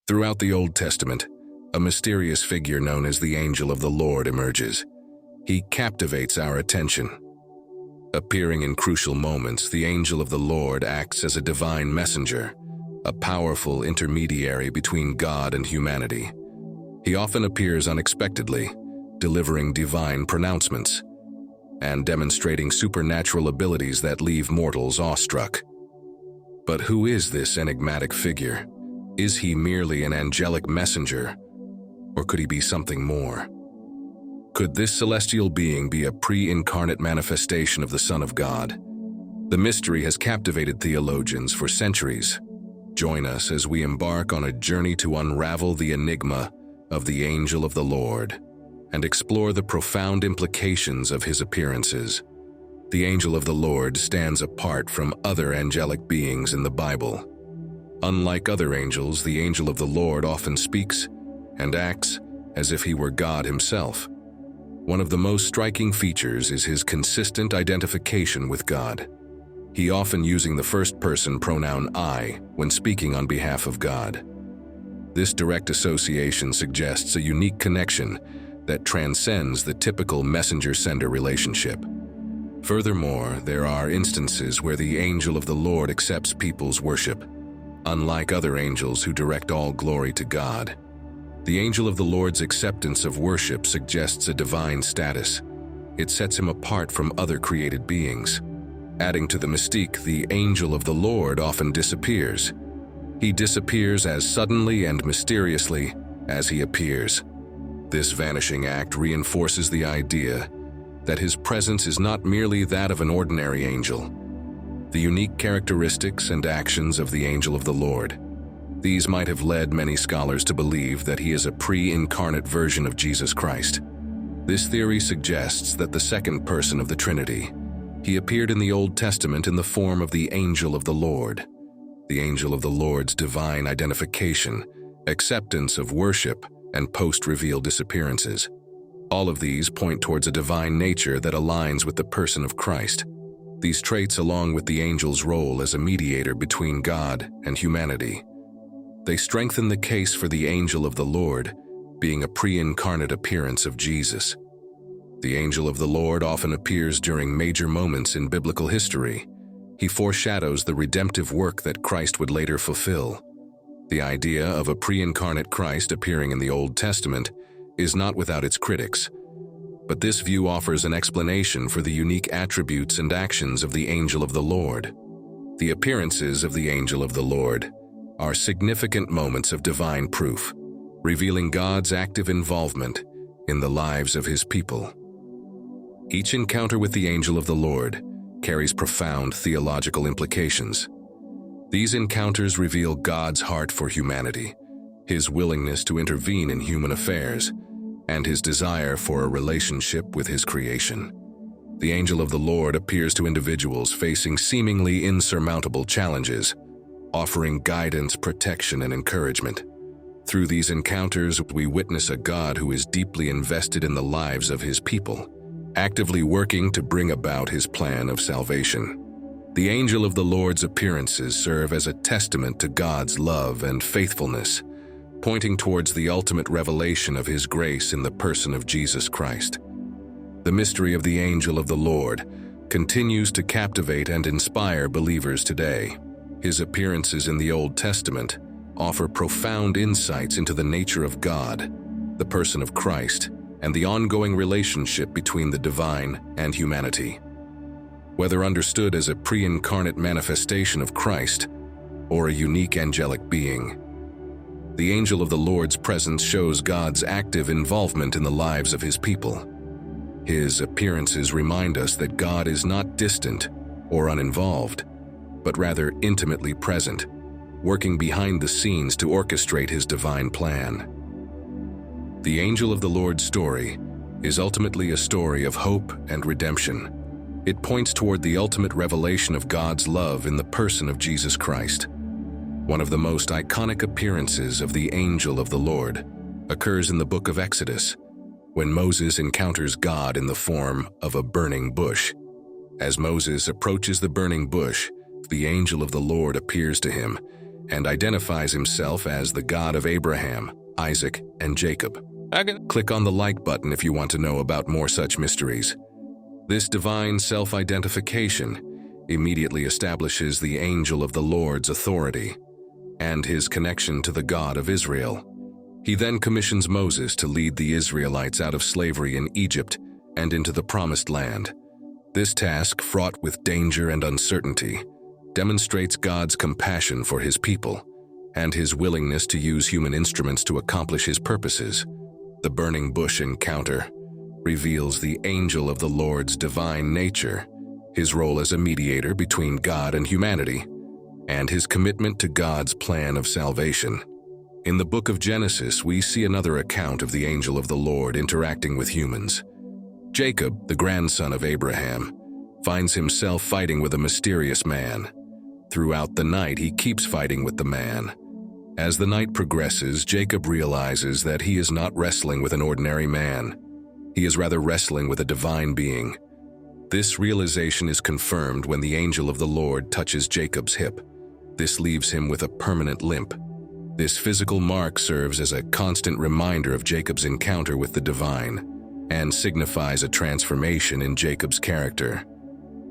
Throughout the Old Testament, a mysterious figure known as the angel of the Lord emerges. He captivates our attention. Appearing in crucial moments, the angel of the Lord acts as a divine messenger, a powerful intermediary between God and humanity. He often appears unexpectedly, delivering divine pronouncements and demonstrating supernatural abilities that leave mortals awestruck. But who is this enigmatic figure? Is he merely an angelic messenger, or could he be something more? Could this celestial being be a pre-incarnate manifestation of the Son of God? The mystery has captivated theologians for centuries. Join us as we embark on a journey to unravel the enigma of the angel of the Lord and explore the profound implications of his appearances. The angel of the Lord stands apart from other angelic beings in the Bible. Unlike other angels, the angel of the Lord often speaks and acts as if he were God himself. One of the most striking features is his consistent identification with God. He often using the first-person pronoun I when speaking on behalf of God. This direct association suggests a unique connection that transcends the typical messenger-sender relationship. Furthermore, there are instances where the angel of the Lord accepts people's worship. Unlike other angels who direct all glory to God, the angel of the Lord's acceptance of worship suggests a divine status. It sets him apart from other created beings. Adding to the mystique, the angel of the Lord often disappears. He disappears as suddenly and mysteriously as he appears. This vanishing act reinforces the idea that his presence is not merely that of an ordinary angel. The unique characteristics and actions of the angel of the Lord. These might have led many scholars to believe that he is a pre-incarnate version of Jesus Christ. This theory suggests that the second person of the Trinity, he appeared in the Old Testament in the form of the angel of the Lord. The angel of the Lord's divine identification, acceptance of worship, and post-reveal disappearances. All of these point towards a divine nature that aligns with the person of Christ. These traits, along with the angel's role as a mediator between God and humanity, they strengthen the case for the angel of the Lord being a pre-incarnate appearance of Jesus. The angel of the Lord often appears during major moments in biblical history. He foreshadows the redemptive work that Christ would later fulfill. The idea of a pre-incarnate Christ appearing in the Old Testament is not without its critics, but this view offers an explanation for the unique attributes and actions of the angel of the Lord. The appearances of the angel of the Lord are significant moments of divine proof, revealing God's active involvement in the lives of his people. Each encounter with the angel of the Lord carries profound theological implications. These encounters reveal God's heart for humanity, his willingness to intervene in human affairs, and his desire for a relationship with his creation. The angel of the Lord appears to individuals facing seemingly insurmountable challenges, offering guidance, protection, and encouragement. Through these encounters, we witness a God who is deeply invested in the lives of his people, actively working to bring about his plan of salvation. The angel of the Lord's appearances serve as a testament to God's love and faithfulness, pointing towards the ultimate revelation of his grace in the person of Jesus Christ. The mystery of the angel of the Lord continues to captivate and inspire believers today. His appearances in the Old Testament offer profound insights into the nature of God, the person of Christ, and the ongoing relationship between the divine and humanity. Whether understood as a pre-incarnate manifestation of Christ or a unique angelic being, the angel of the Lord's presence shows God's active involvement in the lives of his people. His appearances remind us that God is not distant or uninvolved, but rather intimately present, working behind the scenes to orchestrate his divine plan. The angel of the Lord's story is ultimately a story of hope and redemption. It points toward the ultimate revelation of God's love in the person of Jesus Christ. One of the most iconic appearances of the angel of the Lord occurs in the book of Exodus, when Moses encounters God in the form of a burning bush. As Moses approaches the burning bush, the angel of the Lord appears to him, and identifies himself as the God of Abraham, Isaac, and Jacob. Click on the like button if you want to know about more such mysteries. This divine self-identification immediately establishes the angel of the Lord's authority and his connection to the God of Israel. He then commissions Moses to lead the Israelites out of slavery in Egypt and into the Promised Land. This task, fraught with danger and uncertainty, demonstrates God's compassion for his people and his willingness to use human instruments to accomplish his purposes. The burning bush encounter reveals the angel of the Lord's divine nature, his role as a mediator between God and humanity, and his commitment to God's plan of salvation. In the book of Genesis, we see another account of the angel of the Lord interacting with humans. Jacob, the grandson of Abraham, finds himself fighting with a mysterious man. Throughout the night, he keeps fighting with the man. As the night progresses, Jacob realizes that he is not wrestling with an ordinary man. He is rather wrestling with a divine being. This realization is confirmed when the angel of the Lord touches Jacob's hip. This leaves him with a permanent limp. This physical mark serves as a constant reminder of Jacob's encounter with the divine and signifies a transformation in Jacob's character.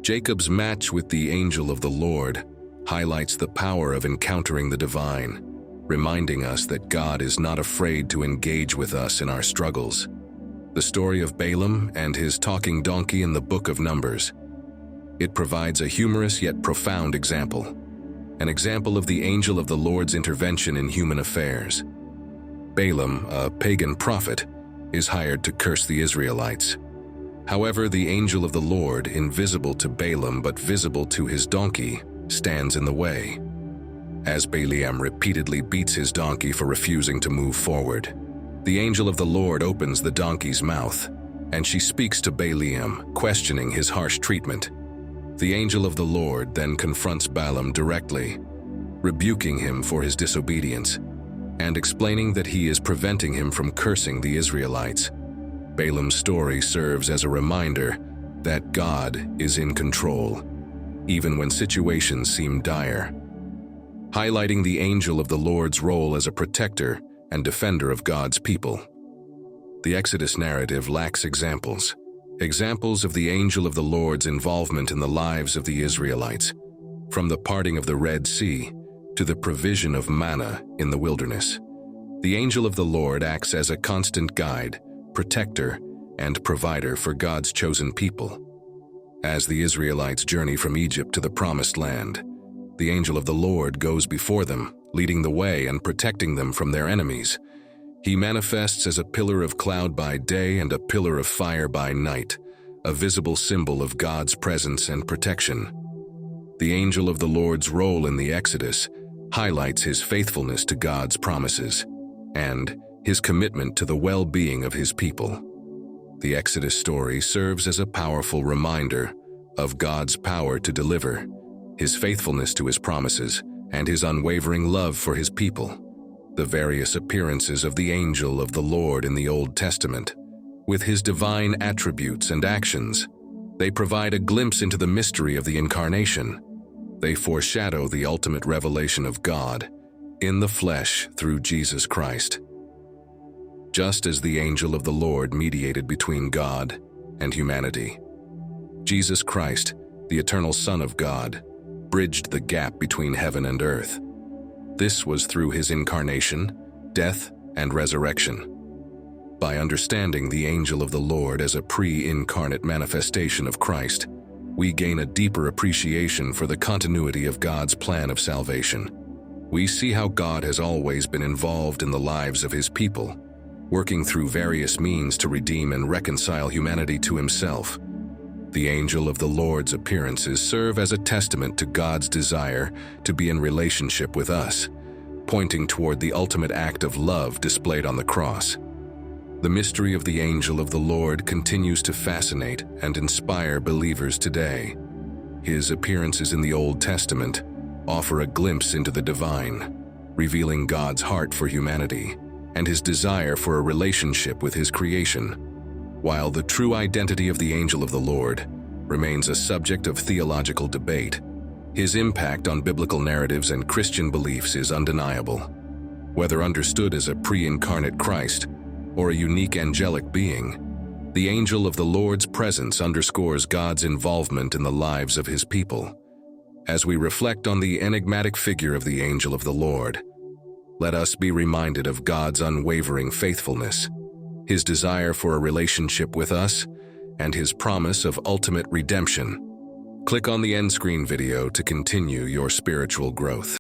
Jacob's match with the angel of the Lord highlights the power of encountering the divine, reminding us that God is not afraid to engage with us in our struggles. The story of Balaam and his talking donkey in the book of Numbers. It provides a humorous yet profound example, an example of the angel of the Lord's intervention in human affairs. Balaam, a pagan prophet, is hired to curse the Israelites. However, the angel of the Lord, invisible to Balaam but visible to his donkey, stands in the way. As Balaam repeatedly beats his donkey for refusing to move forward, the angel of the Lord opens the donkey's mouth, and she speaks to Balaam, questioning his harsh treatment. The angel of the Lord then confronts Balaam directly, rebuking him for his disobedience, and explaining that he is preventing him from cursing the Israelites. Balaam's story serves as a reminder that God is in control, even when situations seem dire, highlighting the angel of the Lord's role as a protector and defender of God's people. The Exodus narrative lacks examples of the angel of the Lord's involvement in the lives of the Israelites, from the parting of the Red Sea to the provision of manna in the wilderness. The angel of the Lord acts as a constant guide, protector, and provider for God's chosen people. As the Israelites journey from Egypt to the Promised Land, the angel of the Lord goes before them, leading the way and protecting them from their enemies. He manifests as a pillar of cloud by day and a pillar of fire by night, a visible symbol of God's presence and protection. The angel of the Lord's role in the Exodus highlights his faithfulness to God's promises and his commitment to the well-being of his people. The Exodus story serves as a powerful reminder of God's power to deliver, his faithfulness to his promises, and his unwavering love for his people. The various appearances of the angel of the Lord in the Old Testament, with his divine attributes and actions, they provide a glimpse into the mystery of the Incarnation. They foreshadow the ultimate revelation of God in the flesh through Jesus Christ. Just as the angel of the Lord mediated between God and humanity, Jesus Christ, the eternal Son of God, bridged the gap between heaven and earth. This was through his incarnation, death, and resurrection. By understanding the angel of the Lord as a pre-incarnate manifestation of Christ, we gain a deeper appreciation for the continuity of God's plan of salvation. We see how God has always been involved in the lives of his people, working through various means to redeem and reconcile humanity to himself. The angel of the Lord's appearances serve as a testament to God's desire to be in relationship with us, pointing toward the ultimate act of love displayed on the cross. The mystery of the angel of the Lord continues to fascinate and inspire believers today. His appearances in the Old Testament offer a glimpse into the divine, revealing God's heart for humanity and his desire for a relationship with his creation. While the true identity of the angel of the Lord remains a subject of theological debate, His impact on biblical narratives and Christian beliefs is undeniable. Whether understood as a pre-incarnate Christ or a unique angelic being, the angel of the Lord's presence underscores God's involvement in the lives of his people. As we reflect on the enigmatic figure of the angel of the Lord, let us be reminded of God's unwavering faithfulness, his desire for a relationship with us, and his promise of ultimate redemption. Click on the end screen video to continue your spiritual growth.